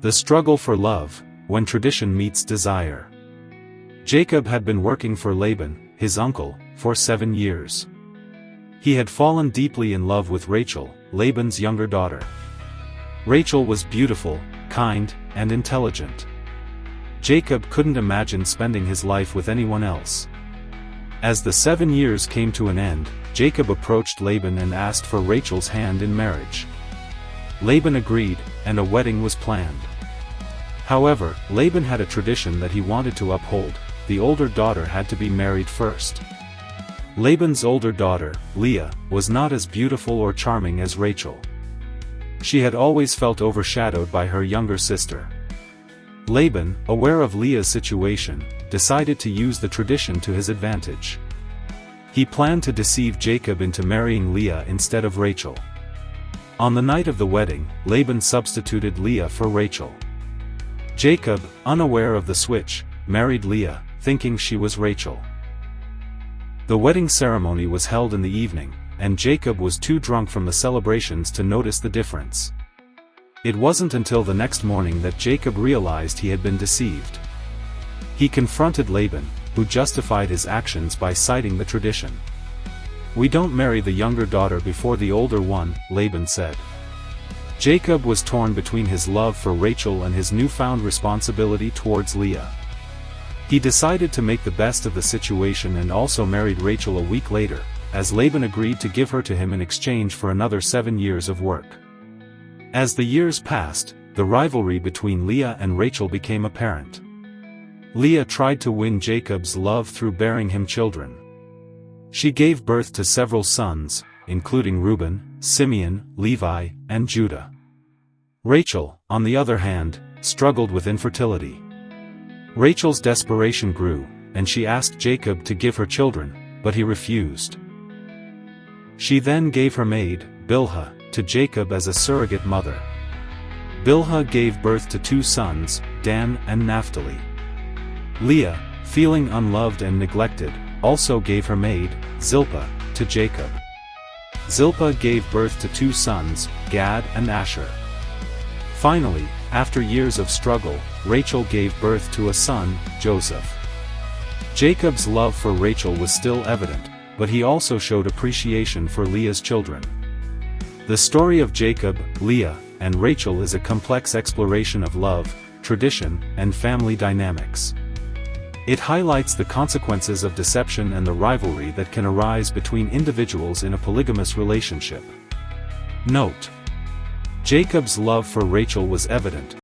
The struggle for love, when tradition meets desire. Jacob had been working for Laban, his uncle, for 7 years. He had fallen deeply in love with Rachel, Laban's younger daughter. Rachel was beautiful, kind, and intelligent. Jacob couldn't imagine spending his life with anyone else. As the 7 years came to an end, Jacob approached Laban and asked for Rachel's hand in marriage. Laban agreed, and a wedding was planned. However, Laban had a tradition that he wanted to uphold: the older daughter had to be married first. Laban's older daughter, Leah, was not as beautiful or charming as Rachel. She had always felt overshadowed by her younger sister. Laban, aware of Leah's situation, decided to use the tradition to his advantage. He planned to deceive Jacob into marrying Leah instead of Rachel. On the night of the wedding, Laban substituted Leah for Rachel. Jacob, unaware of the switch, married Leah, thinking she was Rachel. The wedding ceremony was held in the evening, and Jacob was too drunk from the celebrations to notice the difference. It wasn't until the next morning that Jacob realized he had been deceived. He confronted Laban, who justified his actions by citing the tradition. "We don't marry the younger daughter before the older one," Laban said. Jacob was torn between his love for Rachel and his newfound responsibility towards Leah. He decided to make the best of the situation and also married Rachel a week later, as Laban agreed to give her to him in exchange for another 7 years of work. As the years passed, the rivalry between Leah and Rachel became apparent. Leah tried to win Jacob's love through bearing him children. She gave birth to several sons, including Reuben, Simeon, Levi, and Judah. Rachel, on the other hand, struggled with infertility. Rachel's desperation grew, and she asked Jacob to give her children, but he refused. She then gave her maid, Bilhah, to Jacob as a surrogate mother. Bilhah gave birth to 2 sons, Dan and Naphtali. Leah, feeling unloved and neglected, also gave her maid, Zilpah, to Jacob. Zilpah gave birth to 2 sons, Gad and Asher. Finally, after years of struggle, Rachel gave birth to a son, Joseph. Jacob's love for Rachel was still evident, but he also showed appreciation for Leah's children. The story of Jacob, Leah, and Rachel is a complex exploration of love, tradition, and family dynamics. It highlights the consequences of deception and the rivalry that can arise between individuals in a polygamous relationship. Note: Jacob's love for Rachel was evident,